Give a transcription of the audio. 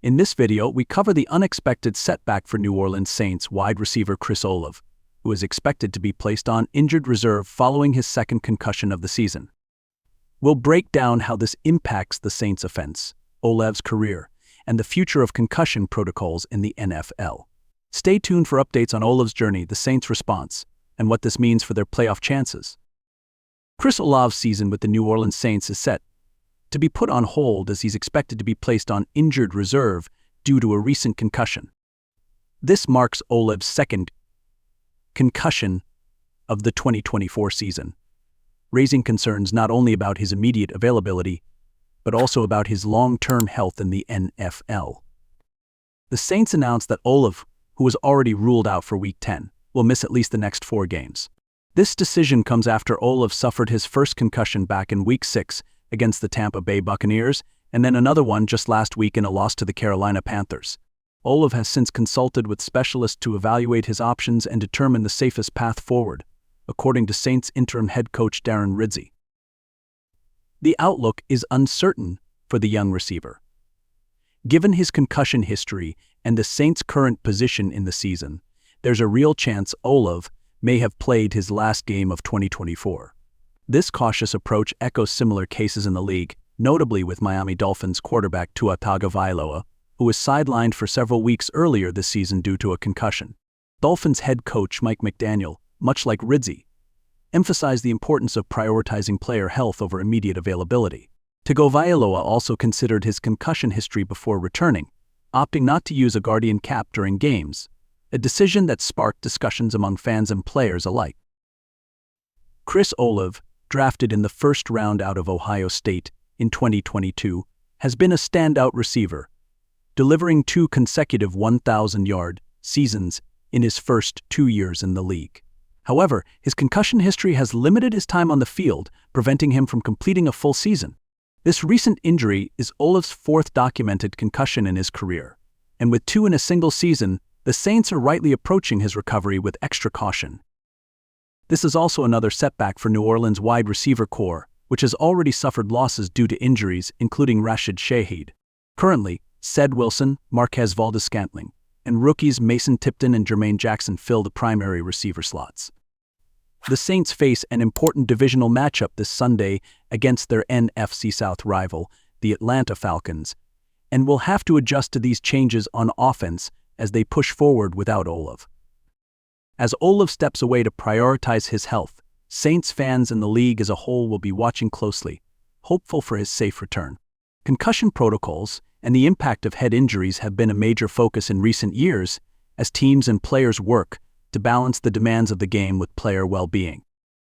In this video, we cover the unexpected setback for New Orleans Saints wide receiver Chris Olave, who is expected to be placed on injured reserve following his second concussion of the season. We'll break down how this impacts the Saints' offense, Olave's career, and the future of concussion protocols in the NFL. Stay tuned for updates on Olave's journey, the Saints' response, and what this means for their playoff chances. Chris Olave's season with the New Orleans Saints is set to be put on hold as he's expected to be placed on injured reserve due to a recent concussion. This marks Olave's second concussion of the 2024 season, raising concerns not only about his immediate availability, but also about his long-term health in the NFL. The Saints announced that Olave, who was already ruled out for Week 10, will miss at least the next 4 games. This decision comes after Olave suffered his first concussion back in Week 6 against the Tampa Bay Buccaneers, and then another one just last week in a loss to the Carolina Panthers. Olave has since consulted with specialists to evaluate his options and determine the safest path forward, according to Saints interim head coach Darren Ridzi. The outlook is uncertain for the young receiver. Given his concussion history and the Saints' current position in the season, there's a real chance Olave may have played his last game of 2024. This cautious approach echoes similar cases in the league, notably with Miami Dolphins quarterback Tua Tagovailoa, who was sidelined for several weeks earlier this season due to a concussion. Dolphins head coach Mike McDaniel, much like Ridzi, emphasized the importance of prioritizing player health over immediate availability. Tagovailoa also considered his concussion history before returning, opting not to use a guardian cap during games, a decision that sparked discussions among fans and players alike. Chris Olave, drafted in the first round out of Ohio State in 2022, has been a standout receiver, delivering 2 consecutive 1,000-yard seasons in his first 2 years in the league. However, his concussion history has limited his time on the field, preventing him from completing a full season. This recent injury is Olave's 4th documented concussion in his career, and with 2 in a single season, the Saints are rightly approaching his recovery with extra caution. This is also another setback for New Orleans' wide receiver core, which has already suffered losses due to injuries, including Rashid Shaheed. Currently, Ced Wilson, Marquez Valdes-Scantling, and rookies Mason Tipton and Jermaine Jackson fill the primary receiver slots. The Saints face an important divisional matchup this Sunday against their NFC South rival, the Atlanta Falcons, and will have to adjust to these changes on offense as they push forward without Olave. As Olave steps away to prioritize his health, Saints fans and the league as a whole will be watching closely, hopeful for his safe return. Concussion protocols and the impact of head injuries have been a major focus in recent years as teams and players work to balance the demands of the game with player well-being.